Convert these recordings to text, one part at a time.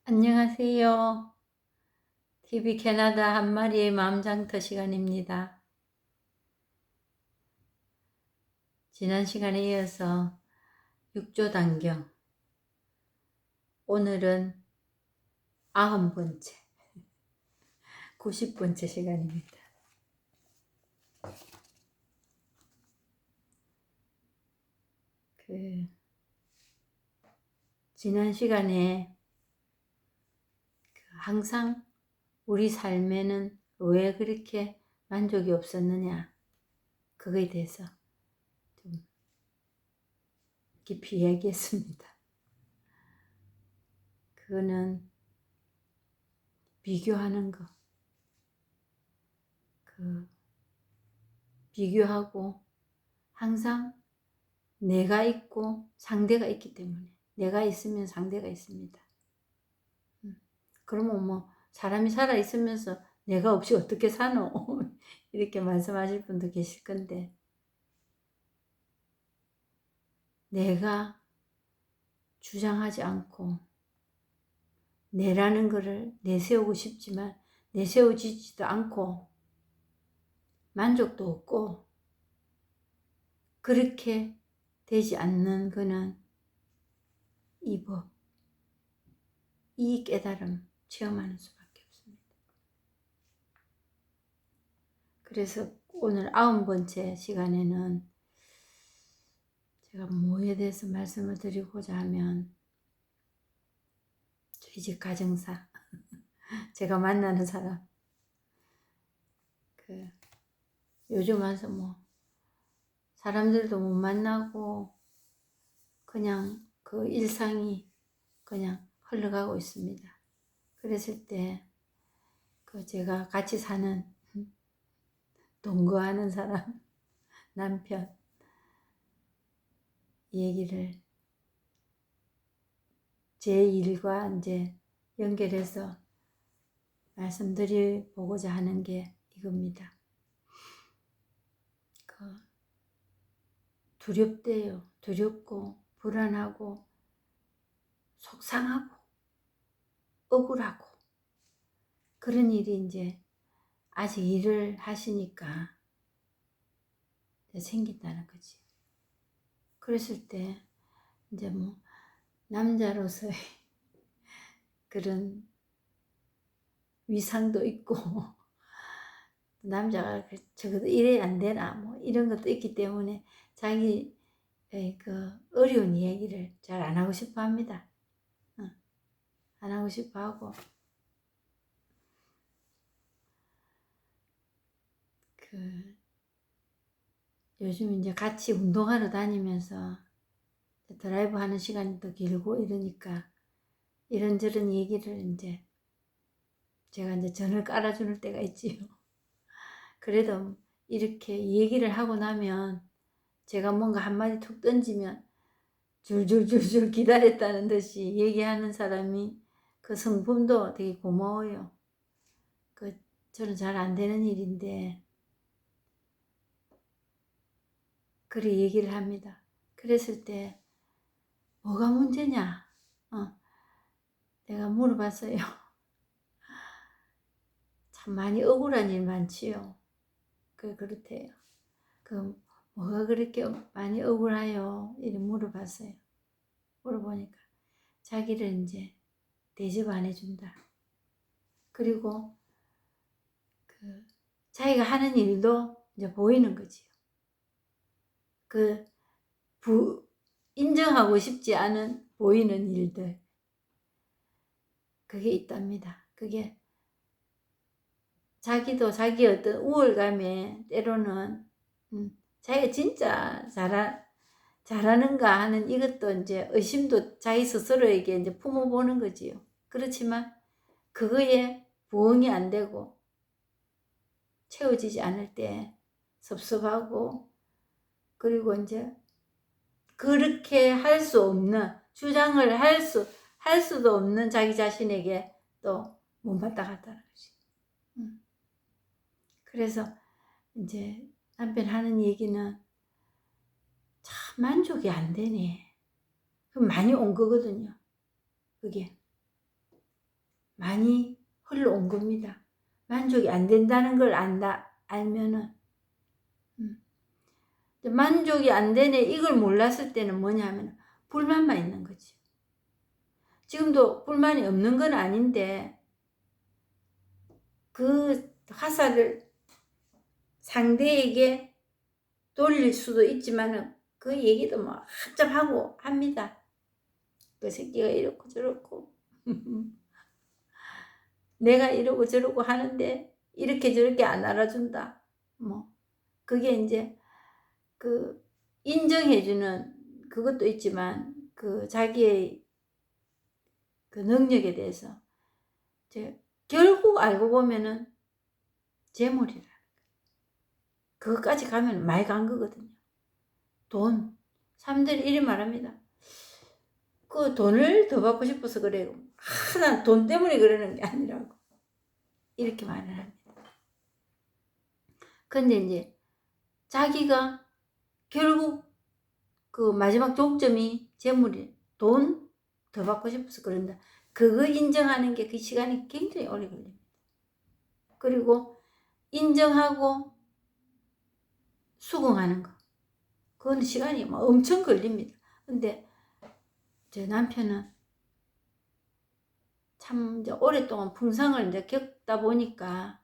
안녕하세요. TV 캐나다 한 마리의 마음장터 시간입니다. 지난 시간에 이어서 6조 단경, 오늘은 90번째, 90번째 시간입니다. 지난 시간에 항상 우리 삶에는 왜 그렇게 만족이 없었느냐, 그거에 대해서 좀 깊이 이야기했습니다. 그거는 비교하는 거, 비교하고 항상 내가 있고 상대가 있기 때문에, 내가 있으면 상대가 있습니다. 그러면 뭐 사람이 살아 있으면서 내가 없이 어떻게 사노? 이렇게 말씀하실 분도 계실 건데, 내가 주장하지 않고 내라는 것을 내세우고 싶지만 내세워지지도 않고 만족도 없고 그렇게 되지 않는 거는 이 법, 이 깨달음 체험하는 수밖에 없습니다. 그래서 오늘 90번째 시간에는 제가 뭐에 대해서 말씀을 드리고자 하면, 저희 집 가정사, 제가 만나는 사람, 요즘 와서 뭐 사람들도 못 만나고 그냥 그 일상이 그냥 흘러가고 있습니다. 그랬을 때 제가 같이 사는 동거하는 사람, 남편 얘기를 제 일과 이제 연결해서 말씀드려보고자 하는 게 이겁니다. 두렵대요. 두렵고 불안하고 속상하고 억울하고 그런 일이 이제 아직 일을 하시니까 생긴다는 거지. 그랬을 때 이제 뭐 남자로서의 그런 위상도 있고 남자가 적어도 이래 안 되나 뭐 이런 것도 있기 때문에 자기 그 어려운 얘기를 잘 안 하고 싶어 합니다. 안 하고 싶어 하고 요즘 이제 같이 운동하러 다니면서 드라이브 하는 시간이 더 길고 이러니까 이런저런 얘기를 이제 제가 이제 전을 깔아줄 때가 있지요. 그래도 이렇게 얘기를 하고 나면 제가 뭔가 한마디 툭 던지면 줄줄줄줄 기다렸다는 듯이 얘기하는 사람이 그 성품도 되게 고마워요. 저는 잘 안 되는 일인데 그래 얘기를 합니다. 그랬을 때 뭐가 문제냐? 내가 물어봤어요. 참 많이 억울한 일 많지요. 그렇대요. 뭐가 그렇게 많이 억울해요? 이렇게 물어봤어요. 물어보니까 자기를 이제 대접 안 해준다. 그리고 자기가 하는 일도 이제 보이는 거지요. 인정하고 싶지 않은 보이는 일들. 그게 있답니다. 그게 자기도 자기 어떤 우월감에 때로는 자기가 진짜 잘하는가 하는 이것도 이제 의심도 자기 스스로에게 이제 품어보는 거지요. 그렇지만 그거에 부응이 안 되고 채워지지 않을 때 섭섭하고, 그리고 이제 그렇게 할 수 없는, 주장을 할 수도 없는 자기 자신에게 또 못마땅하다는 거지. 그래서 이제 남편 하는 얘기는 참 만족이 안 되네. 그럼 많이 온 거거든요. 그게 많이 흘러온 겁니다. 만족이 안 된다는 걸 알면은. 만족이 안 되네 이걸 몰랐을 때는 뭐냐면 불만만 있는 거지. 지금도 불만이 없는 건 아닌데 그 화살을 상대에게 돌릴 수도 있지만은 그 얘기도 뭐 합잡하고 합니다. 그 새끼가 이렇고 저렇고 내가 이러고 저러고 하는데 이렇게 저렇게 안 알아준다. 뭐 그게 이제 그 인정해주는 그것도 있지만 그 자기의 그 능력에 대해서 이제 결국 알고 보면은 재물이라. 그것까지 가면 많이 간 거거든요. 돈. 사람들이 이리 말합니다. 그 돈을 더 받고 싶어서 그래요. 난 돈 때문에 그러는 게 아니라고. 이렇게 말을 합니다. 근데 이제 자기가 결국 그 마지막 종점이 재물이 돈 더 받고 싶어서 그런다. 그거 인정하는 게 그 시간이 굉장히 오래 걸립니다. 그리고 인정하고 수긍하는 거. 그건 시간이 뭐 엄청 걸립니다. 근데 제 남편은 참 이제 오랫동안 풍성을 이제 겪다 보니까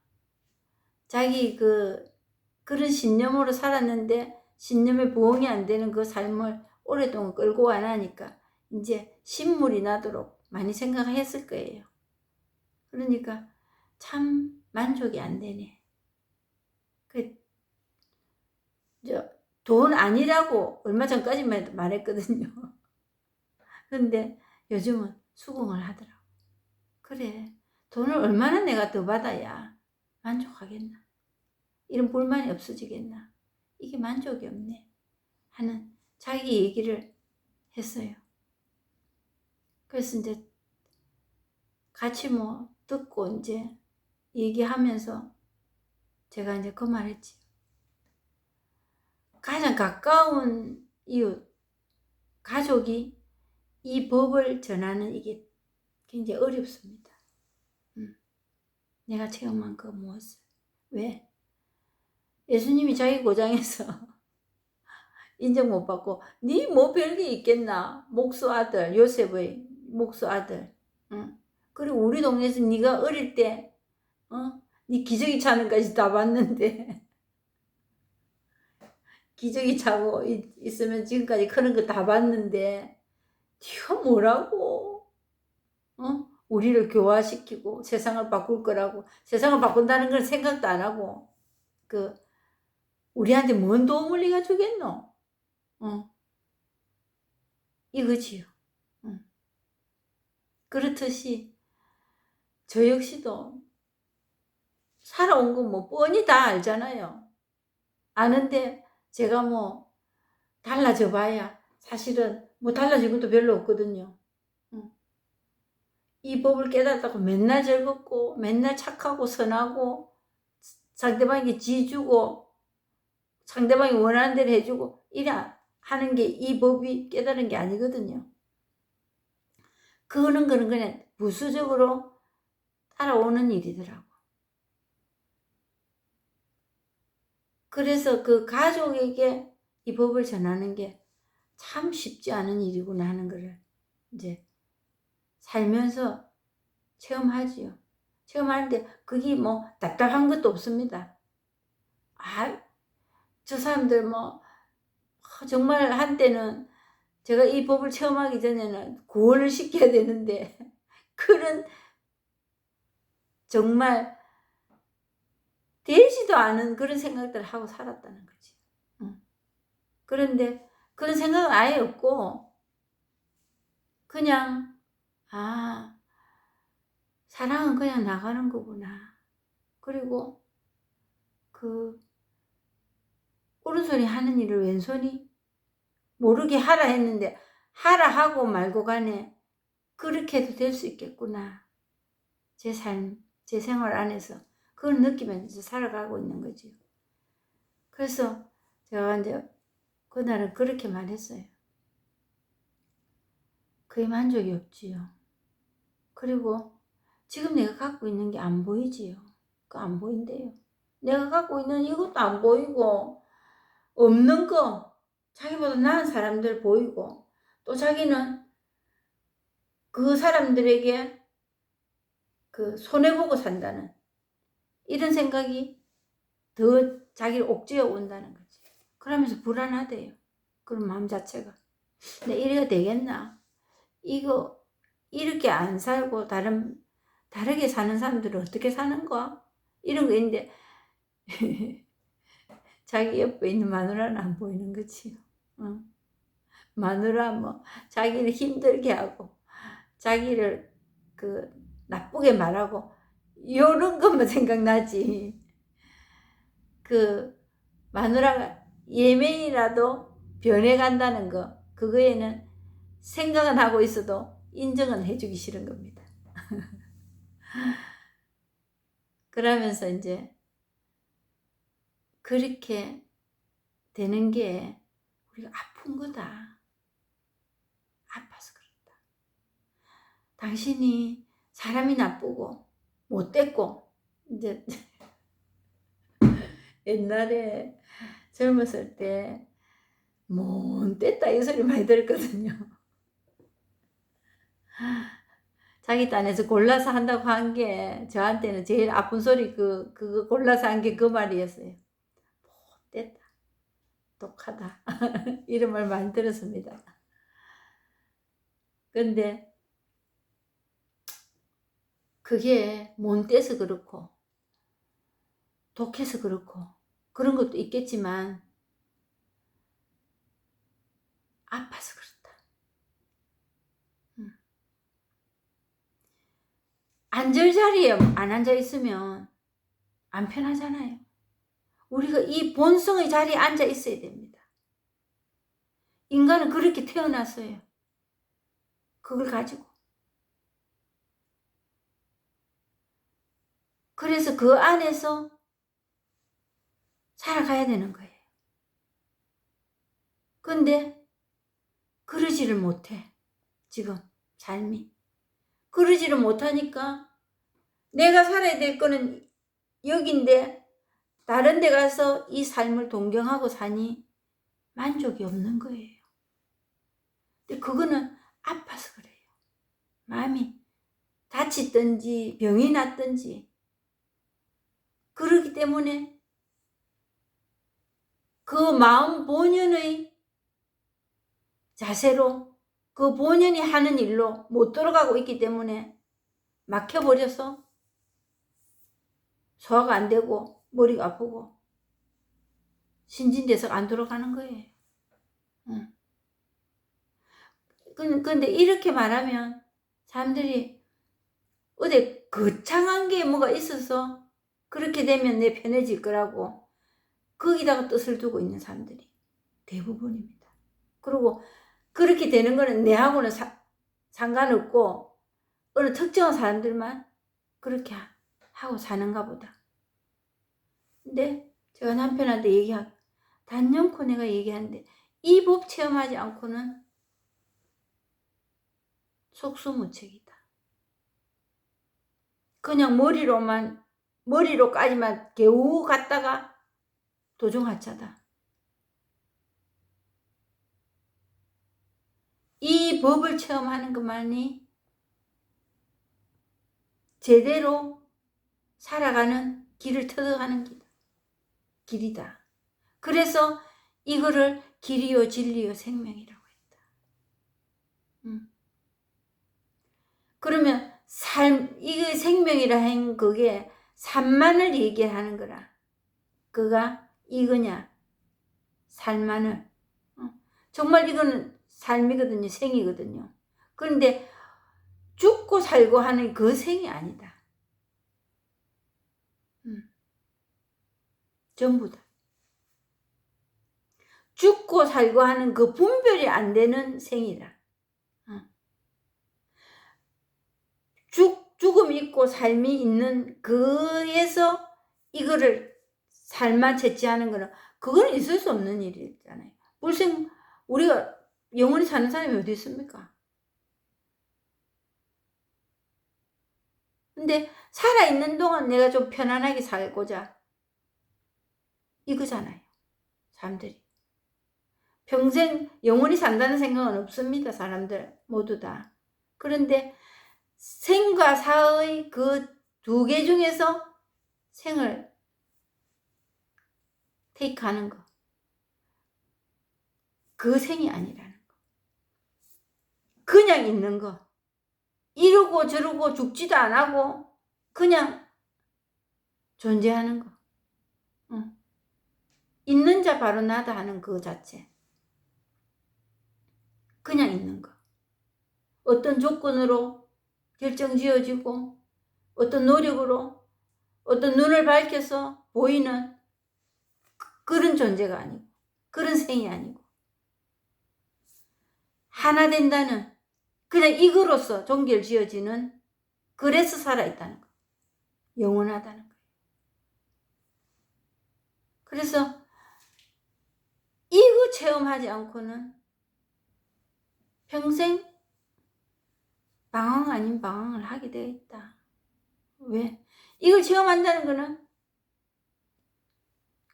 자기 그런 신념으로 살았는데 신념에 부응이 안 되는 그 삶을 오랫동안 끌고 와나니까 이제 신물이 나도록 많이 생각했을 거예요. 그러니까 참 만족이 안 되네. 돈 아니라고 얼마 전까지만 해도 말했거든요. 근데 요즘은 수긍을 하더라고. 그래, 돈을 얼마나 내가 더 받아야 만족하겠나? 이런 불만이 없어지겠나? 이게 만족이 없네. 하는 자기 얘기를 했어요. 그래서 이제 같이 뭐 듣고 이제 얘기하면서 제가 이제 그 말했지. 가장 가까운 이웃, 가족이 이 법을 전하는 이게 굉장히 어렵습니다. 내가 체험한 그 무엇을. 왜? 예수님이 자기 고장에서 인정 못 받고 네 뭐 별게 있겠나. 목수 아들, 요셉의 목수 아들. 그리고 우리 동네에서 네가 어릴 때 네 기저귀 차는 까지 다 봤는데 기저귀 차고 있으면 지금까지 크는 거 다 봤는데 네가 뭐라고 우리를 교화시키고 세상을 바꿀 거라고. 세상을 바꾼다는 건 생각도 안 하고 우리한테 뭔 도움을 네가 주겠노? 이거지요. 그렇듯이 저 역시도 살아온 거 뭐 뻔히 다 알잖아요. 아는데 제가 뭐 달라져 봐야 사실은 뭐 달라진 것도 별로 없거든요. 이 법을 깨닫다고 맨날 즐겁고 맨날 착하고 선하고 상대방에게 지주고 상대방이 원하는 대로 해주고 이래 하는 게 이 법이 깨달은 게 아니거든요. 그거는 그냥 부수적으로 따라오는 일이더라고. 그래서 그 가족에게 이 법을 전하는 게 참 쉽지 않은 일이구나 하는 거를 이제 살면서 체험하지요. 체험하는데 그게 뭐 답답한 것도 없습니다. 저 사람들 뭐 정말 한때는 제가 이 법을 체험하기 전에는 구원을 시켜야 되는데 그런 정말 되지도 않은 그런 생각들을 하고 살았다는 거지. 그런데 그런 생각은 아예 없고 그냥 사랑은 그냥 나가는 거구나. 그리고 오른손이 하는 일을 왼손이 모르게 하라 했는데 하라 하고 말고 가네. 그렇게 해도 될 수 있겠구나. 제 삶, 제 생활 안에서 그걸 느끼면서 살아가고 있는 거죠. 그래서 제가 이제 그날은 그렇게 말했어요. 그게 만족이 없지요. 그리고 지금 내가 갖고 있는 게 안 보이지요. 그 안 보인대요. 내가 갖고 있는 이것도 안 보이고, 없는 거, 자기보다 나은 사람들 보이고, 또 자기는 그 사람들에게 그 손해보고 산다는 이런 생각이 더 자기를 옥죄어 온다는 거지. 그러면서 불안하대요. 그런 마음 자체가. 근데 이래가 되겠나? 이거 이렇게 안 살고 다르게 사는 사람들은 어떻게 사는 거야? 이런 거 있는데 자기 옆에 있는 마누라는 안 보이는 거지. 마누라 뭐 자기를 힘들게 하고 자기를 그 나쁘게 말하고 요런 것만 생각나지. 그 마누라가 예명이라도 변해간다는 거, 그거에는 생각은 하고 있어도 인정은 해주기 싫은 겁니다. 그러면서 이제 그렇게 되는 게 우리가 아픈 거다. 아파서 그렇다. 당신이 사람이 나쁘고 못됐고, 이제 옛날에 젊었을 때 못됐다 이 소리 많이 들었거든요. 자기 딴에서 골라서 한다고 한 게 저한테는 제일 아픈 소리 그거 골라서 한 게 그 말이었어요. 못됐다. 독하다. 이런 말 많이 들었습니다. 근데 그게 못돼서 그렇고 독해서 그렇고 그런 것도 있겠지만 아파서 그렇다. 앉을 자리에 안 앉아 있으면 안 편하잖아요. 우리가 이 본성의 자리에 앉아 있어야 됩니다. 인간은 그렇게 태어났어요. 그걸 가지고. 그래서 그 안에서 살아가야 되는 거예요. 근데 그러지를 못해. 지금 삶이. 그러지를 못하니까 내가 살아야 될 거는 여긴데 다른 데 가서 이 삶을 동경하고 사니 만족이 없는 거예요. 근데 그거는 아파서 그래요. 마음이 다치든지 병이 났든지 그러기 때문에 그 마음 본연의 자세로 그 본연이 하는 일로 못 돌아가고 있기 때문에 막혀버려서 소화가 안 되고 머리가 아프고 신진대사가 안 돌아가는 거예요. 근데 이렇게 말하면 사람들이 어디 거창한 게 뭐가 있어서 그렇게 되면 내 편해질 거라고 거기다가 뜻을 두고 있는 사람들이 대부분입니다. 그리고 그렇게 되는 거는 내하고는 상관없고 어느 특정한 사람들만 그렇게 하고 사는가 보다. 근데 제가 남편한테 단연코 내가 얘기하는데 이 법 체험하지 않고는 속수무책이다. 그냥 머리로까지만 겨우 갔다가 도중하차다. 이 법을 체험하는 것만이 제대로 살아가는 길을 터득하는 길이다. 그래서 이거를 길이요 진리요 생명이라고 했다. 그러면 이거 생명이라 한 그게 삶만을 얘기하는 거라. 그가 이거냐 삶만을. 정말 이거는 삶이거든요. 생이거든요. 그런데 죽고 살고 하는 그 생이 아니다. 전부 다. 죽고 살고 하는 그 분별이 안 되는 생이라. 죽음이 있고 삶이 있는 그에서 이거를 삶만 채취하는 거는 그건 있을 수 없는 일이잖아요. 불생 우리가 영원히 사는 사람이 어디 있습니까? 근데 살아있는 동안 내가 좀 편안하게 살고자 이거잖아요. 사람들이 평생 영원히 산다는 생각은 없습니다. 사람들 모두 다. 그런데 생과 사의 그 두 개 중에서 생을 테이크하는 거, 그 생이 아니라는 거. 그냥 있는 거, 이러고 저러고 죽지도 안 하고 그냥 존재하는 거. 있는 자 바로 나다 하는 그 자체. 그냥 있는 거. 어떤 조건으로 결정지어지고 어떤 노력으로 어떤 눈을 밝혀서 보이는 그런 존재가 아니고 그런 생이 아니고 하나 된다는 그냥 이거로서 종결지어지는, 그래서 살아있다는 거, 영원하다는 거예요. 그래서 이거 체험하지 않고는 평생 방황 아닌 방황을 하게 되어 있다. 왜? 이걸 체험한다는 거는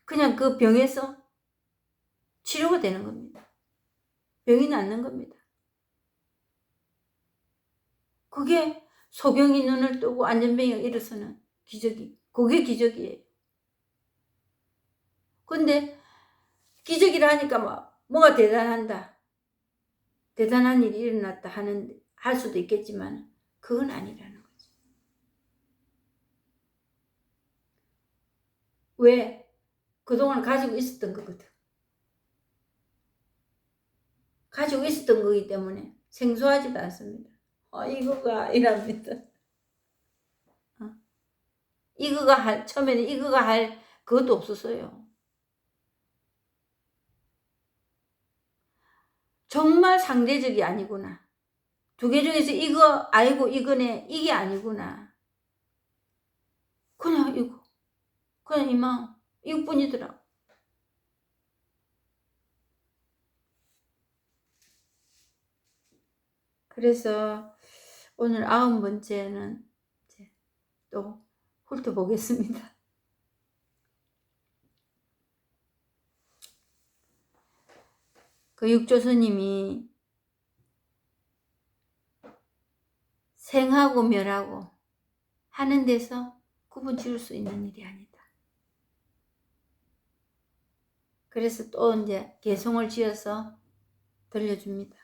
그냥 그 병에서 치료가 되는 겁니다. 병이 낫는 겁니다. 그게 소경이 눈을 뜨고 안전뱅이가 일어서는 기적이, 그게 기적이에요. 근데 기적이라 하니까 뭐가 대단한다, 대단한 일이 일어났다 할 수도 있겠지만 그건 아니라는 거죠. 왜? 그동안 가지고 있었던 거거든. 가지고 있었던 거기 때문에 생소하지도 않습니다. 이거가 이랍니다. 처음에는 이거가 할 그것도 없었어요. 정말 상대적이 아니구나. 두 개 중에서 이거 아니고 이거네, 이게 아니구나. 그냥 이거, 그냥 이 마음, 이것뿐이더라고. 그래서 오늘 9번째는 이제 또 훑어보겠습니다. 그 육조스님이 생하고 멸하고 하는 데서 구분 지을 수 있는 일이 아니다. 그래서 또 이제 개성을 지어서 들려줍니다.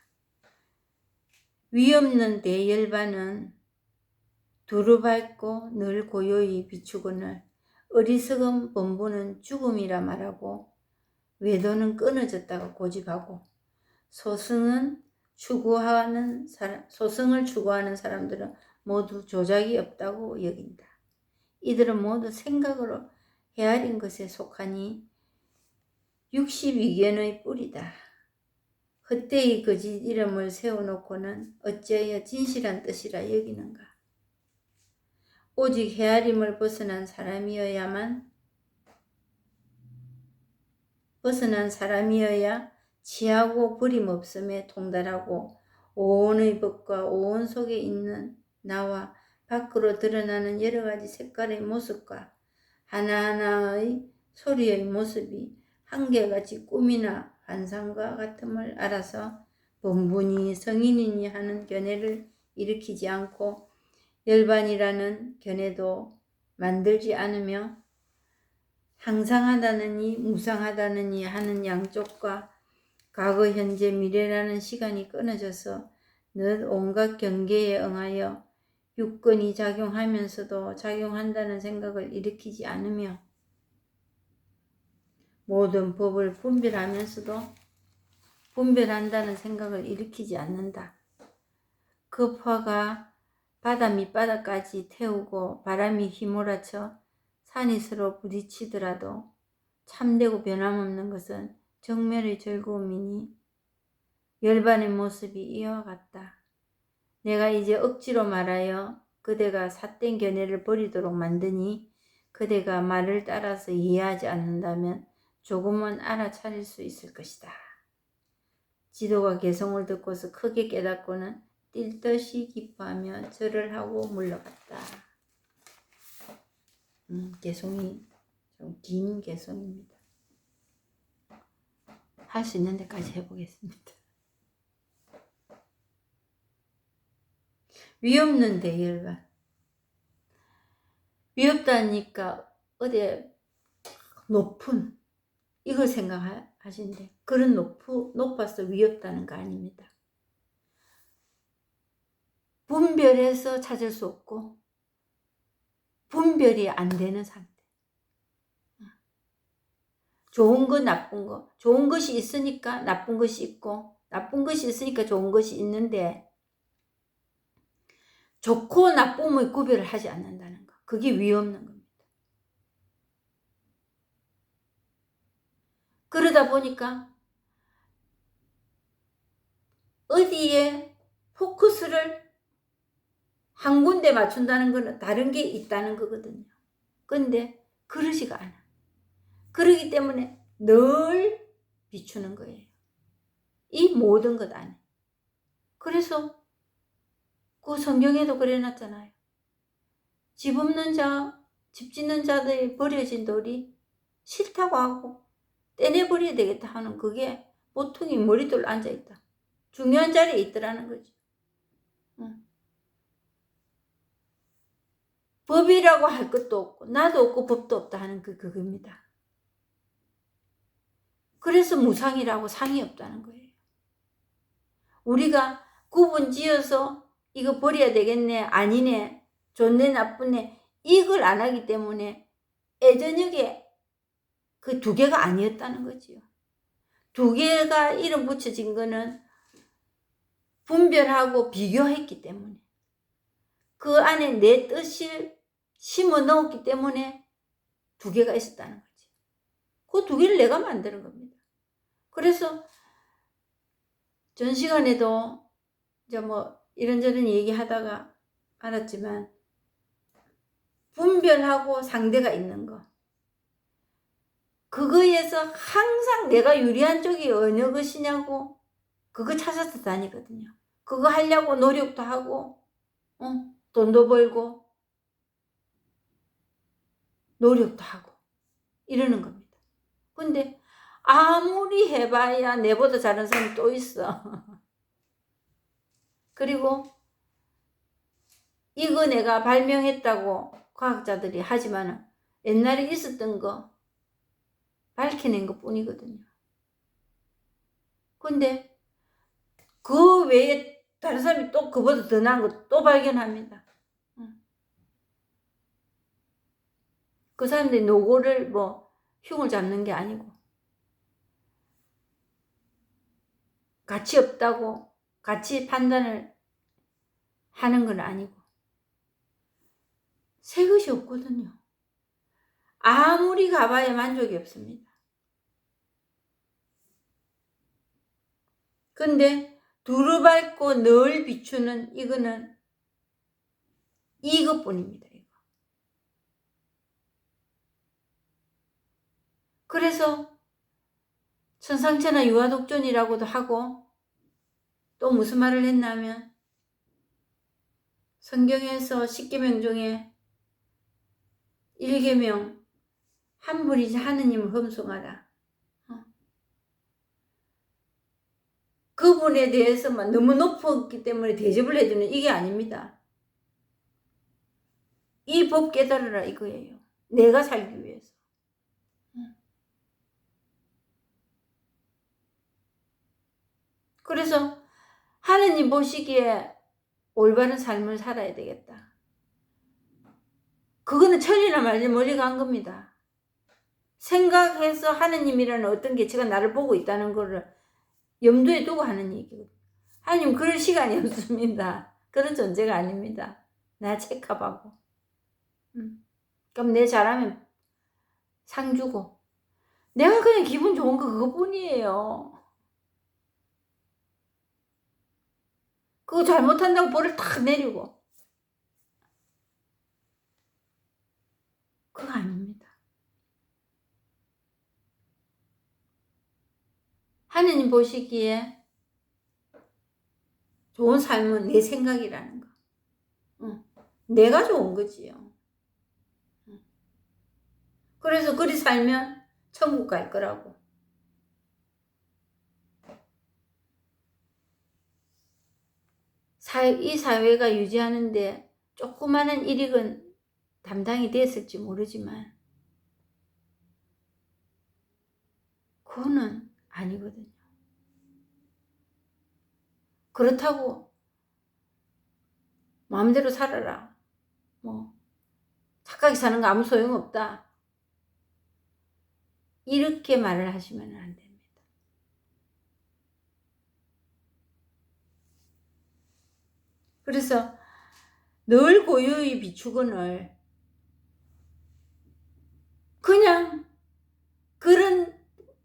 위없는 대열반은 두루 밟고 늘 고요히 비추거늘 어리석은 범부는 죽음이라 말하고 외도는 끊어졌다고 고집하고 소승을 추구하는 사람들은 모두 조작이 없다고 여긴다. 이들은 모두 생각으로 헤아린 것에 속하니 62견의 뿌리다. 헛되이 거짓 이름을 세워놓고는 어찌하여 진실한 뜻이라 여기는가. 오직 헤아림을 벗어난 사람이어야 치하고 버림없음에 통달하고 오온의 법과 오온 속에 있는 나와 밖으로 드러나는 여러가지 색깔의 모습과 하나하나의 소리의 모습이 한결같이 꿈이나 환상과 같음을 알아서 본분이 성인이니 하는 견해를 일으키지 않고 열반이라는 견해도 만들지 않으며 항상하다느니 무상하다느니 하는 양쪽과 과거 현재 미래라는 시간이 끊어져서 늘 온갖 경계에 응하여 육건이 작용하면서도 작용한다는 생각을 일으키지 않으며 모든 법을 분별하면서도 분별한다는 생각을 일으키지 않는다. 급화가 바다 밑바닥까지 태우고 바람이 휘몰아쳐 산이 서로 부딪히더라도 참되고 변함없는 것은 정멸의 즐거움이니 열반의 모습이 이와 같다. 내가 이제 억지로 말하여 그대가 삿된 견해를 버리도록 만드니 그대가 말을 따라서 이해하지 않는다면 조금은 알아차릴 수 있을 것이다. 지도가 개성을 듣고서 크게 깨닫고는 뛸 듯이 기뻐하며 절을 하고 물러갔다. 개송이 좀 긴 개송입니다. 할 수 있는 데까지 해보겠습니다. 위없는 대열반. 위없다니까 어디 높은 이걸 생각하신대. 그런 높아서 위없다는 거 아닙니다. 분별해서 찾을 수 없고 분별이 안 되는 상태. 좋은 거 나쁜 거, 좋은 것이 있으니까 나쁜 것이 있고 나쁜 것이 있으니까 좋은 것이 있는데 좋고 나쁨의 구별을 하지 않는다는 거. 그게 위없는 겁니다. 그러다 보니까 어디에 포커스를 한 군데 맞춘다는 것은 다른 게 있다는 거거든요. 근데 그러지가 않아. 그러기 때문에 늘 비추는 거예요. 이 모든 것 안에. 그래서 그 성경에도 그래놨잖아요. 집 없는 자, 집 짓는 자들이 버려진 돌이 싫다고 하고 떼내버려야 되겠다 하는 그게 보통이 머리돌 앉아있다. 중요한 자리에 있더라는 거지. 법이라고 할 것도 없고 나도 없고 법도 없다 하는 그겁니다. 그래서 무상이라고 상이 없다는 거예요. 우리가 구분 지어서 이거 버려야 되겠네, 아니네, 좋네, 나쁘네 이걸 안 하기 때문에 애저녁에 그 두 개가 아니었다는 거지요. 두 개가 이름 붙여진 거는 분별하고 비교했기 때문에 그 안에 내 뜻을 심어 넣었기 때문에 두 개가 있었다는 거지. 그 두 개를 내가 만드는 겁니다. 그래서 전 시간에도 이제 뭐 이런저런 얘기하다가 알았지만 분별하고 상대가 있는 거. 그거에서 항상 내가 유리한 쪽이 어느 것이냐고 그거 찾아서 다니거든요. 그거 하려고 노력도 하고 돈도 벌고 노력도 하고 이러는 겁니다. 근데 아무리 해봐야 내보다 잘하는 사람이 또 있어. 그리고 이거 내가 발명했다고 과학자들이 하지만 옛날에 있었던 거 밝혀낸 것 뿐이거든요. 근데 그 외에 다른 사람이 또 그보다 더 나은 거 또 발견합니다. 그 사람들이 노고를 뭐 흉을 잡는 게 아니고 가치 없다고 가치 판단을 하는 건 아니고 새 것이 없거든요. 아무리 가봐야 만족이 없습니다. 근데 두루밟고 늘 비추는 이거는 이것뿐입니다. 이거. 그래서 천상천하 유아독존이라고도 하고 또 무슨 말을 했냐면 성경에서 10계명 중에 1계명 한 분이지 하느님을 흠숭하라. 그분에 대해서만 너무 높았기 때문에 대접을 해주는 이게 아닙니다. 이 법 깨달으라 이거예요. 내가 살기 위해서. 그래서 하느님 보시기에 올바른 삶을 살아야 되겠다. 그거는 천이나 말이 멀리 간 겁니다. 생각해서 하느님이라는 어떤 개체가 나를 보고 있다는 것을 염두에 두고 하는 얘기거든요. 하느님 그럴 시간이 없습니다. 그런 존재가 아닙니다. 나 체크하고. 그럼 내 잘하면 상 주고 내가 그냥 기분 좋은 거 그거뿐이에요. 그거 잘못한다고 벌을 탁 내리고 그거 아닙니다. 하느님 보시기에 좋은 삶은 내 생각이라는 거. 내가 좋은 거지요. 그래서 그리 살면 천국 갈 거라고. 이 사회가 유지하는데 조그마한 일익은 담당이 됐을지 모르지만 그거는 아니거든요. 그렇다고 마음대로 살아라, 뭐 착하게 사는 거 아무 소용없다, 이렇게 말을 하시면 안 됩니다. 그래서 늘 고유의 비추건을 그냥 그런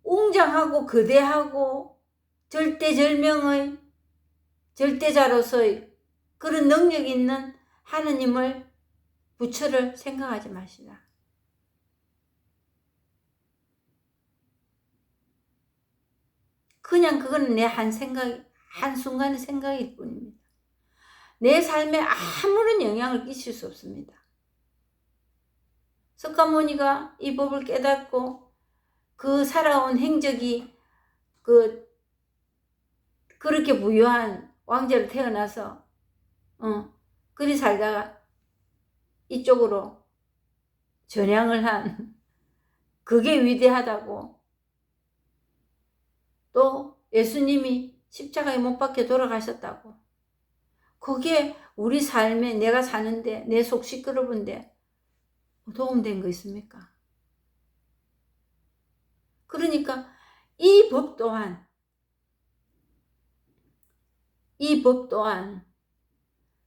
웅장하고 거대하고 절대절명의 절대자로서의 그런 능력 있는 하느님을 부처를 생각하지 마시라. 그냥 그거는 내 한순간의 생각일 뿐입니다. 내 삶에 아무런 영향을 끼칠 수 없습니다. 석가모니가 이 법을 깨닫고 그 살아온 행적이 그렇게 부유한 왕자로 태어나서 그리 살다가 이쪽으로 전향을 한 그게 위대하다고, 또 예수님이 십자가에 못 박혀 돌아가셨다고, 그게 우리 삶에 내가 사는데 내 속 시끄러운데 도움된 거 있습니까? 그러니까 이 법 또한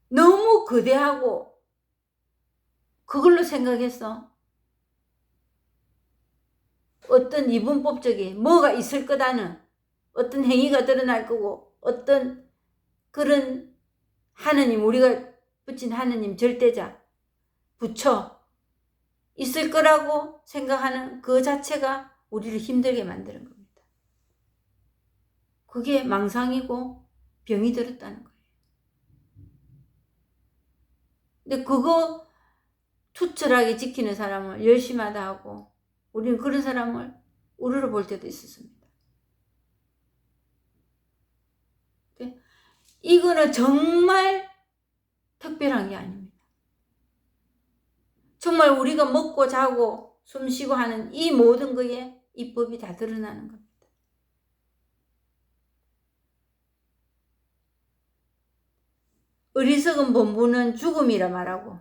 너무 거대하고 그걸로 생각해서 어떤 이분법적인 뭐가 있을 거다는, 어떤 행위가 드러날 거고, 어떤 그런 하느님, 우리가 붙인 하느님, 절대자, 부처 있을 거라고 생각하는 그 자체가 우리를 힘들게 만드는 겁니다. 그게 망상이고 병이 들었다는 거예요. 근데 그거 투철하게 지키는 사람을 열심하다 하고 우리는 그런 사람을 우르르 볼 때도 있었습니다. 이거는 정말 특별한 게 아닙니다. 정말 우리가 먹고 자고 숨쉬고 하는 이 모든 거에 이 법이 다 드러나는 겁니다. 어리석은 본부는 죽음이라 말하고,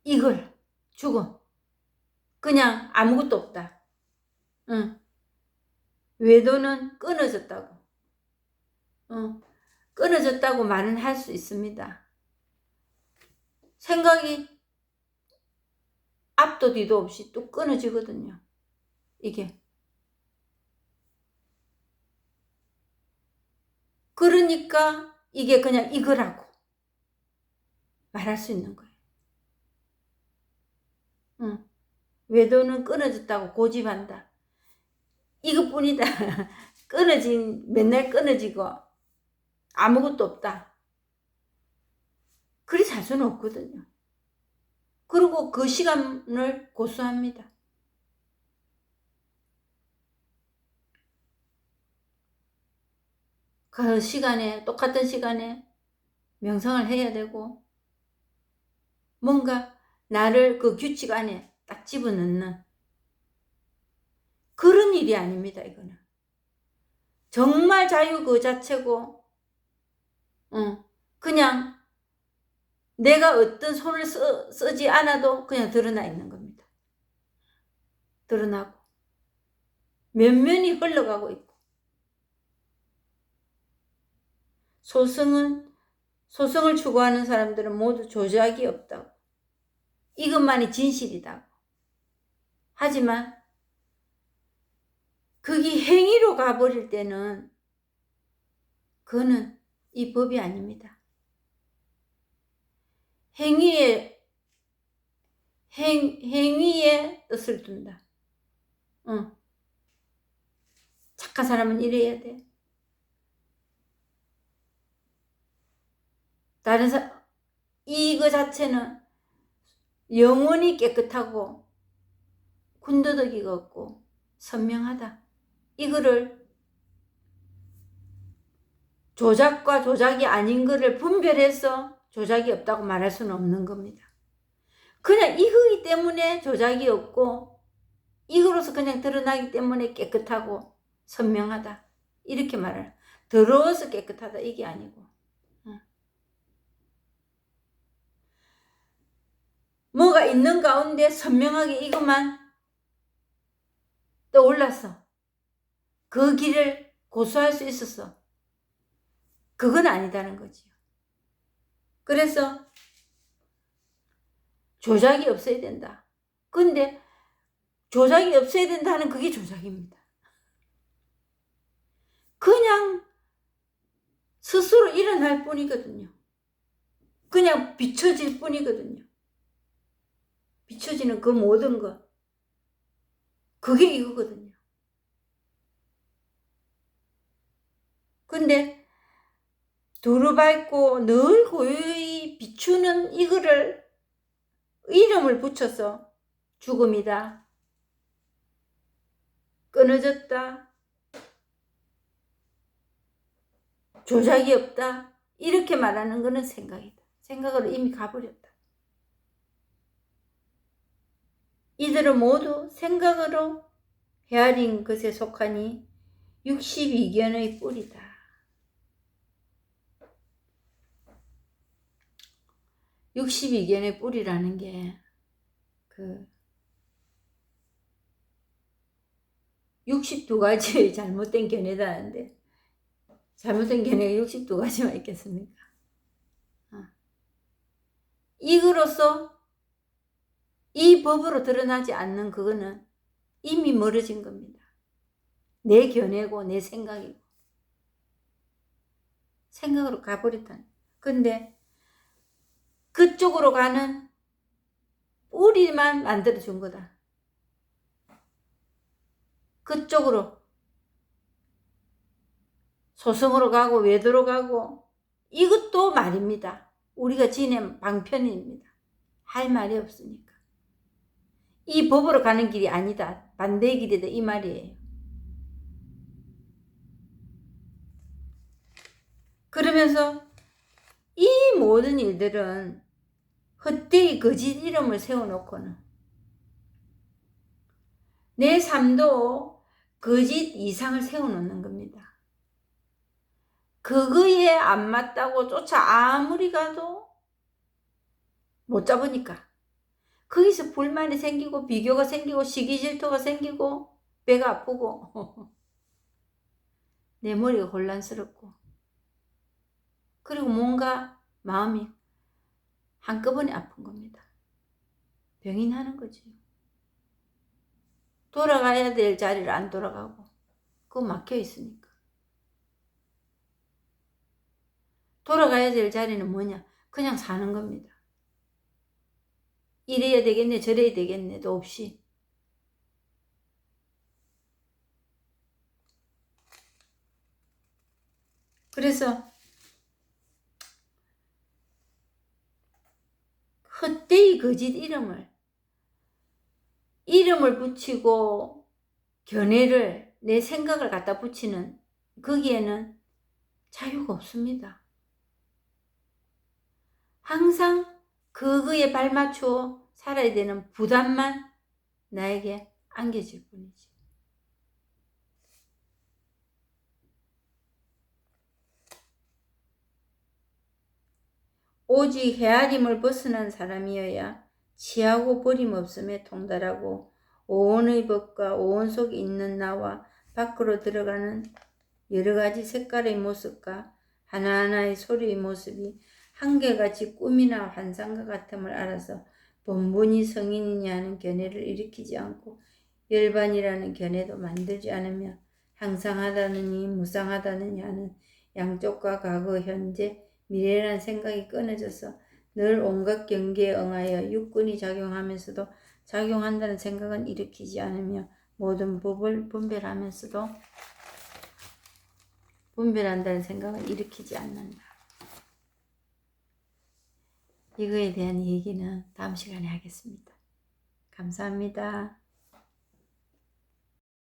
이걸 죽음, 그냥 아무것도 없다. 외도는 끊어졌다고, 끊어졌다고 말은 할 수 있습니다. 생각이 앞도 뒤도 없이 또 끊어지거든요. 이게. 그러니까 이게 그냥 이거라고 말할 수 있는 거예요. 외도는 끊어졌다고 고집한다. 이것뿐이다. 맨날 끊어지고 아무것도 없다. 그리 살 수는 없거든요. 그리고 그 시간을 고수합니다. 그 시간에, 똑같은 시간에 명상을 해야 되고, 뭔가 나를 그 규칙 안에 딱 집어넣는 그런 일이 아닙니다, 이거는. 정말 자유 그 자체고, 그냥 내가 어떤 손을 쓰지 않아도 그냥 드러나 있는 겁니다. 드러나고 면면이 흘러가고 있고, 소승을 추구하는 사람들은 모두 조작이 없다고, 이것만이 진실이다고. 하지만 그게 행위로 가버릴 때는 그거는 이 법이 아닙니다. 행위에 뜻을 둔다. 착한 사람은 이래야 돼. 이거 자체는 영원히 깨끗하고 군더더기가 없고 선명하다. 이거를 조작과 조작이 아닌 거를 분별해서 조작이 없다고 말할 수는 없는 겁니다. 그냥 이거기 때문에 조작이 없고 이거로서 그냥 드러나기 때문에 깨끗하고 선명하다. 이렇게 말을. 더러워서 깨끗하다 이게 아니고. 뭐가 있는 가운데 선명하게 이것만 떠올랐어. 그 길을 고수할 수 있었어. 그건 아니다는 거지요. 그래서 조작이 없어야 된다. 근데 조작이 없어야 된다는 그게 조작입니다. 그냥 스스로 일어날 뿐이거든요. 그냥 비춰질 뿐이거든요. 비춰지는 그 모든 것. 그게 이거거든요. 근데 두루밟고 늘 고요히 비추는 이거를 이름을 붙여서 죽음이다, 끊어졌다, 조작이 없다 이렇게 말하는 것은 생각이다. 생각으로 이미 가버렸다. 이들은 모두 생각으로 헤아린 것에 속하니 62견의 뿔이다. 62견의 뿔이라는 게 62가지의 잘못된 견해다는데 잘못된 견해가 62가지만 있겠습니까? 이거로서 이 법으로 드러나지 않는 그거는 이미 멀어진 겁니다. 내 견해고 내 생각이고 생각으로 가버렸다는. 근데 그쪽으로 가는 뿌리만 만들어준 거다. 그쪽으로 소승으로 가고 외도로 가고 이것도 말입니다. 우리가 지낸 방편입니다. 할 말이 없으니까. 이 법으로 가는 길이 아니다. 반대의 길이다. 이 말이에요. 그러면서 이 모든 일들은 헛되이 거짓 이름을 세워놓고는 내 삶도 거짓 이상을 세워놓는 겁니다. 그거에 안 맞다고 쫓아 아무리 가도 못 잡으니까 거기서 불만이 생기고 비교가 생기고 시기 질투가 생기고 배가 아프고 내 머리가 혼란스럽고 그리고 뭔가 마음이 한꺼번에 아픈 겁니다. 병이 나는 거죠. 돌아가야 될 자리를 안 돌아가고 그거 막혀 있으니까. 돌아가야 될 자리는 뭐냐? 그냥 사는 겁니다. 이래야 되겠네 저래야 되겠네도 없이 그래서 헛되이 거짓 이름을 붙이고 견해를 내 생각을 갖다 붙이는 거기에는 자유가 없습니다. 항상 그거에 발맞추어 살아야 되는 부담만 나에게 안겨질 뿐이지. 오직 헤아림을 벗어난 사람이어야 치하고 버림없음에 통달하고 오온의 법과 오온 속에 있는 나와 밖으로 들어가는 여러가지 색깔의 모습과 하나하나의 소리의 모습이 한결같이 꿈이나 환상과 같음을 알아서 본분이 성인이냐 하는 견해를 일으키지 않고 열반이라는 견해도 만들지 않으며 항상하다느니 무상하다느니 하는 양쪽과 과거, 현재, 미래라는 생각이 끊어져서 늘 온갖 경계에 응하여 육군이 작용하면서도 작용한다는 생각은 일으키지 않으며 모든 법을 분별하면서도 분별한다는 생각은 일으키지 않는다. 이거에 대한 얘기는 다음 시간에 하겠습니다. 감사합니다.